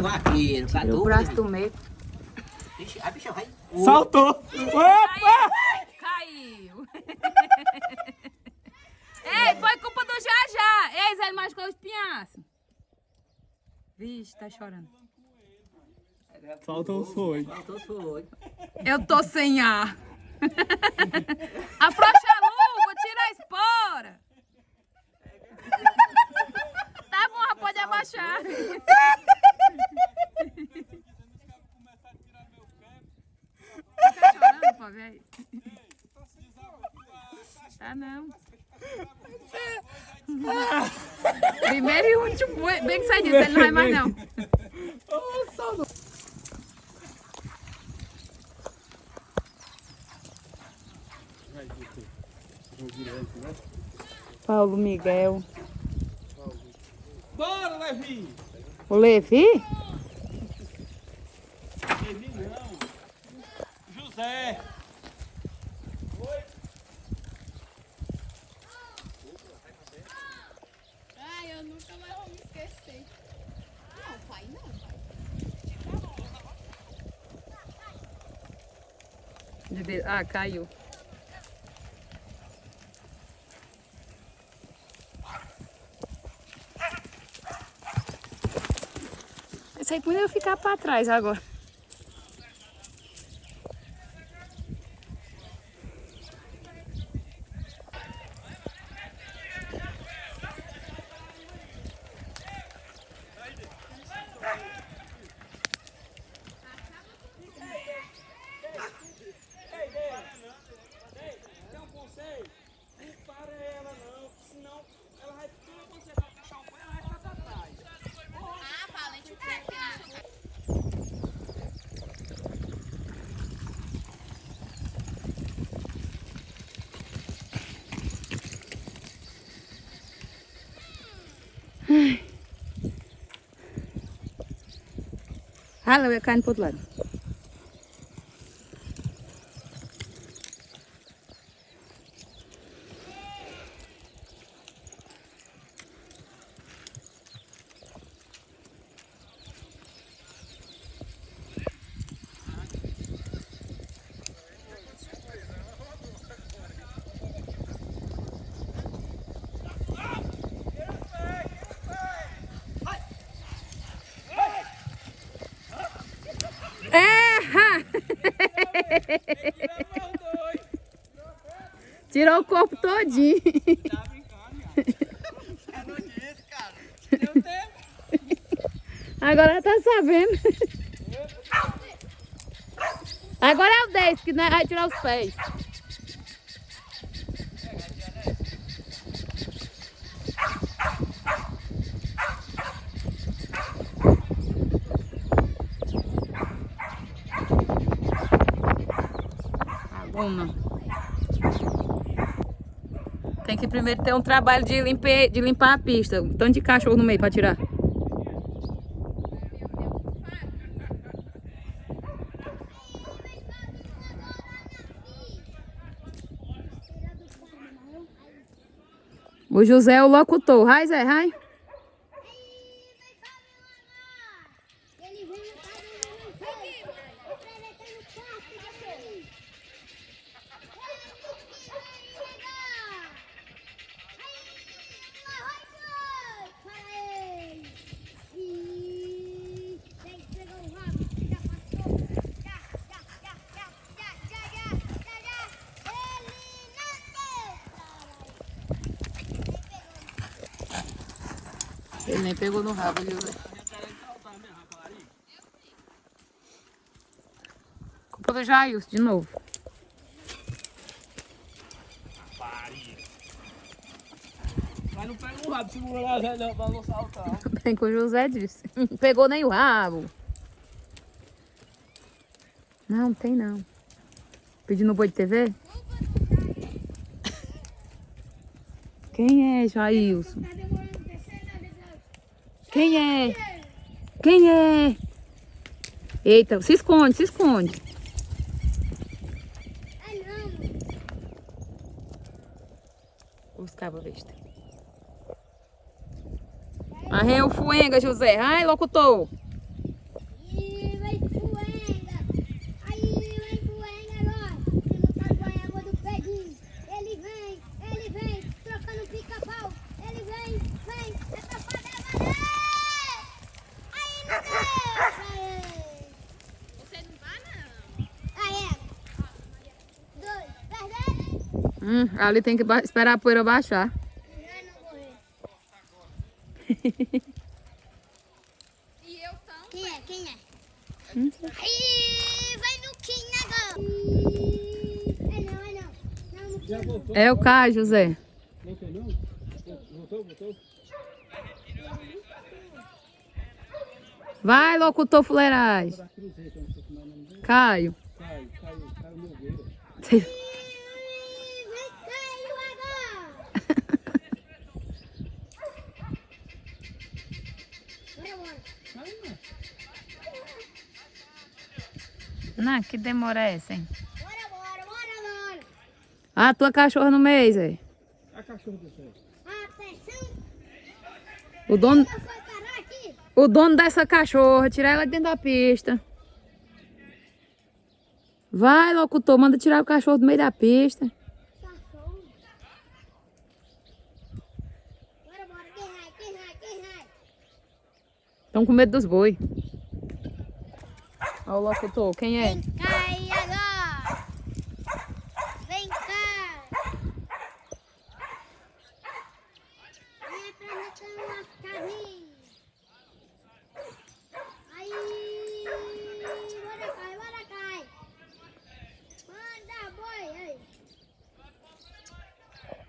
vaqueiro. Tirou o braço do meio. Vixe, a bicha vai. Saltou! Opa! Caiu! Ei, foi culpa do Jajá! Ei, Zé, ele machucou o espinhaço. Vixe, tá chorando. Saltou foi. Faltou foi. Eu tô sem ar. Afrouxa a luva, tira a espora. Tá bom, já pode abaixar. Tá chorando, pô, velho? Tá não. Primeiro e último, bem que sai disso, ele não vai mais não. Paulo Miguel. Bora, Levi! O Levi? Levi não. José! Ai, eu nunca mais vou me esquecer. Não, pai, não. Ah, caiu. Esse aí podia ficar para trás agora. Ah, valente o que aqui na sua casa. Ah, eu ia caindo pro outro lado. Erra! Tirou o corpo todinho. Tá brincando, cara. Eu não disse, cara. Deu tempo. Agora tá sabendo. Agora é o 10 que nós vai tirar os pés. Uma. Tem que primeiro ter um trabalho de limpar a pista. Um tanto de cachorro no meio para tirar. O José é o locutor. Vai, Zé, vai. Ele nem pegou no rabo, José. Culpa do Jailson, de novo. Mas não pega o rabo, segura lá, Zé, não, pra não saltar. Bem que o José disse. Não pegou nem o rabo. Não, tem não. Pedindo boi de TV? Quem é, Jailson? Quem é? Quem é? Eita, se esconde, se esconde. Os cabos besta. Arranha o fuenga, José. Ai, locutor. Ali tem que esperar a poeira baixar. E eu também. Quem é? Quem é? Aí, vai no Kim agora. É não. Não, Já voltou? É o Caio, José. Voltou não? Voltou? Vai, locutor fuleirais. Cruzei, então, não sei como é o nome dele. Caio. Caio Nogueira. vem Caio agora. Bora. Não, que demora é essa, hein? Bora. Ah, tua cachorra no mês, é? A cachorro do céu. Atenção. O dono, Eu vou parar aqui. o dono dessa cachorra, tirar ela de dentro da pista. Vai, locutor, manda tirar o cachorro do meio da pista. Cachorro. Bora. Quem vai? Estão com medo dos boi. Ó o locutor, quem é? Vem cá e agora. Vem cá. Vem pra meter umas carrinhas. Aí. Bora, cai. Manda boi aí.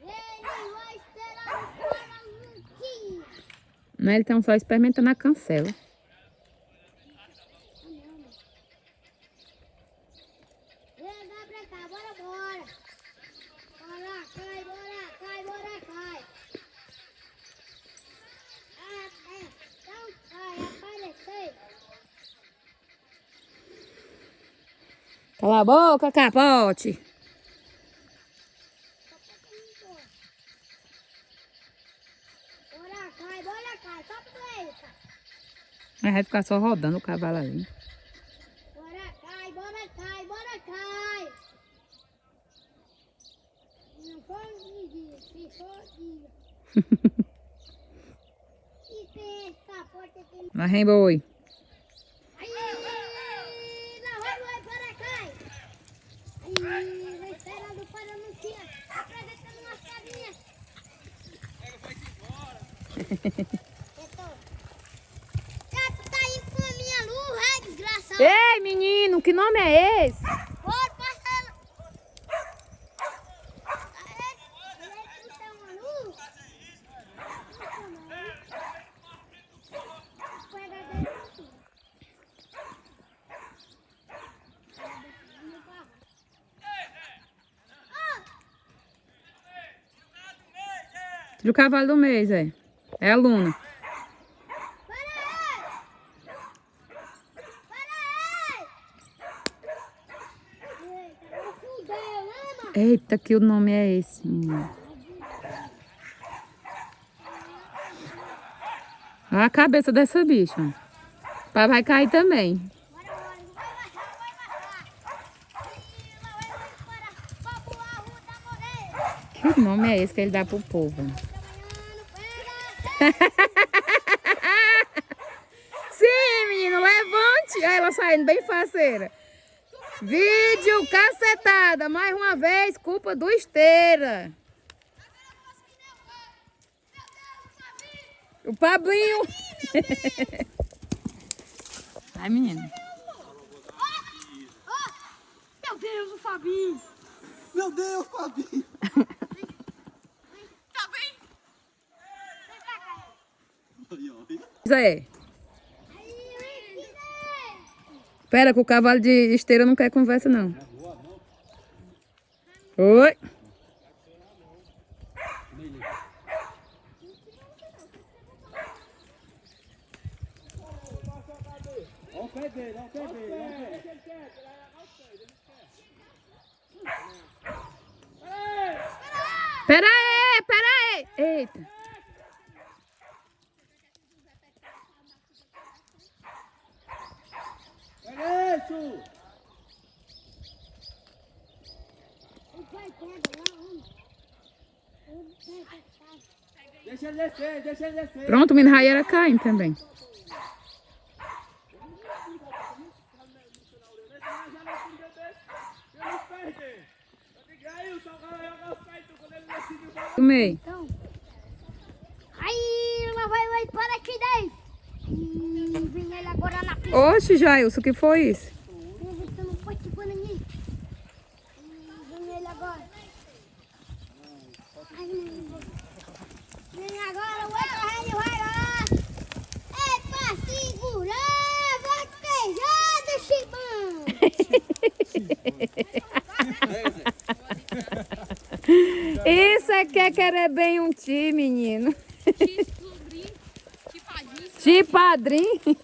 Ele vai esperar para o Luquinha. Não, eles estão só experimentando a cancela. Vem cá pra cá, bora. Bora, cai. Então cai, apareceu. Cala a boca, capote. Bora, cai, só pro meio, tá? Mas vai ficar só rodando o cavalo ali. Bora, cai. Não foi dia, ficou dia. E tem essa porta aqui. Mas vem boi. Aí, lá vai, bora, cai. Aí, vai esperando para anunciar. Apresentando umas carinhas. Já tu tá indo com a minha luz, é desgraçado. Ei, menino, que nome é esse? Bora, passa ela. Ele puxa uma luz. Pega dentro aqui. Tira o cavalo do mês, é. É a Luna. Eita, que o nome é esse, menino. Olha a cabeça dessa bicha. O pai vai cair também. Que nome é esse que ele dá pro povo? Sim, menino, levante. Olha ela saindo bem faceira. Vídeo cacetada. Mais uma vez, culpa do Esteira. O Pablinho. Ai, menino. Meu Deus, o Fabinho. Meu Deus, Fabinho. Tá bem? Zé. Espera que o cavalo de Esteira não quer conversa, não. Oi. Olha o pé dele. Pera aí. Eita. É isso! Deixa ele descer. Pronto, o menino Raia era caindo também. Eu não perde. Eu digo aí, o salgado é o nosso pai. Tomei. Então. Aí, lá vai, para aqui daí. Vem ele agora na pista. Oxe, Jailson, o que foi isso? Você não pode pôr ninguém. Vem ele agora. Vem agora, o outro rei vai lá. É pra segurar, vaquejado, Chibão. Isso é que é querer bem um ti, menino. X, sobrinho, tipo padrinho. Ti padrinho.